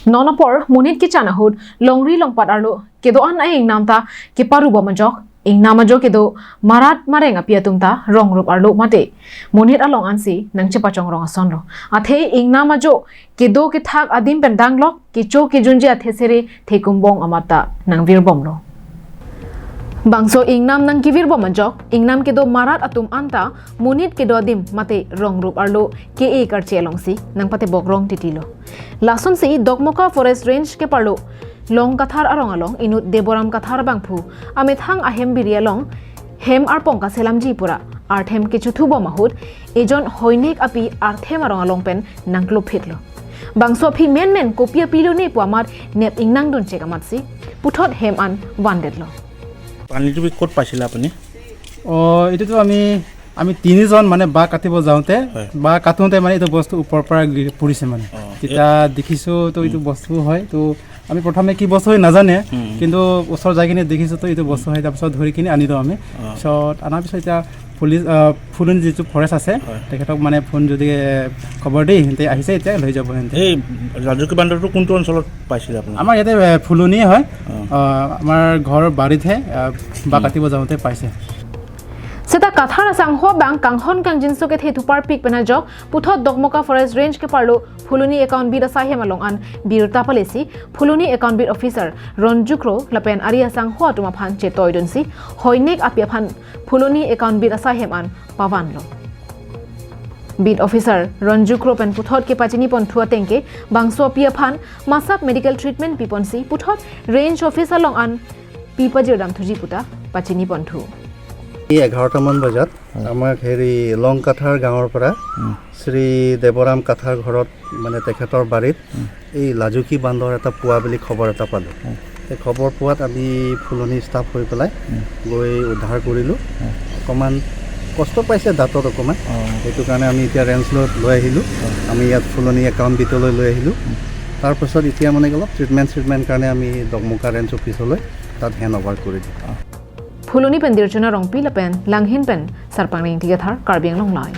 Nonapor munit ki chanahud longri longpat arlo kedo an aing namta ke paru bomajok ing namajok kedo marat marenga piatumta rongrop arlo mate munit along ansi nang chepachong rong asonro athe ing namajok kedo ke thak adim pendanglo ke cho ke junji athe sere thekumbong amata nang virbomlo Bangso ingnam nang kivir bomajok ingnam kedo marat atum anta munit kedo adim mate rongrop arlo ke e karche longsi nang pate bogrong titilo Lason si Dogmoka Forest Range ke parlo long kathar arong along inut deboram kathar bangphu amit hang ahem birialong hem arpong ka selamji pura arthem kichu thubo mahut ejon hoinek api arthem arong along pen nangklo phitlo bangso phi men kopia pilo ne puamar nep ingnang don chekamat si puthot hem an wandetlo পানীটো ক'ত পাইছিল আপুনি এটোতো আমি তিনিজন মানে বা কাটিব যাওঁতে বা কাটোতে মানে এইটো বস্তু ওপৰৰ পৰা পৰিছে মানে তেতিয়া দেখিছো তো এইটো বস্তু হয় তো আমি প্ৰথমে কি বস্তু হয় নাজানে কিন্তু ওচৰ যাই কিনে দেখিছো তো এইটো বস্তু হয় তাৰপিছত ধৰি কিনে আনিলো আমি পিছত আনাৰ পিছত এতিয়া পুলিচ ফুলনি যিটো ফৰেষ্ট আছে তেখেতক মানে ফোন যদি খবৰ দি সিহঁতে আহিছে এতিয়া লৈ যাব সিহঁতে এই ৰাজুকি বান্দৰটো কোনটো অঞ্চলত পাইছিল আপুনি আমাৰ ইয়াতে ফুলনি হয় আমাৰ ঘৰৰ বাৰীতহে বা কাটিব যাওঁতে পাইছে Seta kathara sangho bang kanghon kang jinso ke the thupar pik bena jok puthot Dogmoka Forest Range ke parlo Phuluni account bid asahe malong an birta palesi Phuluni account bid officer Ronjukro lapen aria sangho atuma phan che toidonsi hoinek apia phan Phuluni account bid asahe an pawanlo Bid officer Ronjukro pen puthot ke pachini pon thua tengke bangso apia phan masap medical treatment piponsi puthot range officer long an pipajidam thuji puta pachini pon thu 11টামান বজাত আমাক হেৰি লং কাঠাৰ গাঁৱৰ পৰা শ্ৰী দেৱৰাম কাঠাৰ ঘৰত মানে তেখেতৰ বাৰীত এই লাজুকি বান্দৰ এটা পোৱা বুলি খবৰ এটা পালোঁ এই খবৰ পোৱাত আমি ফুলনি ষ্টাফ হৈ পেলাই গৈ উদ্ধাৰ কৰিলোঁ অকণমান কষ্ট পাইছে দাঁতত অকণমান সেইটো কাৰণে আমি এতিয়া ৰেঞ্জলৈ লৈ আহিলোঁ আমি ইয়াত ফুলনি একাউণ্ট বিটলৈ লৈ আহিলোঁ তাৰপাছত এতিয়া মানে অলপ ট্ৰিটমেণ্ট কাৰণে আমি দগমকা ৰেঞ্জ অফিচলৈ তাত হেণ্ড অভাৰ কৰি দিওঁ Phuluni pen dirchuna rong pi lapen langhin pen sarpang ring tigathar karbiang long lai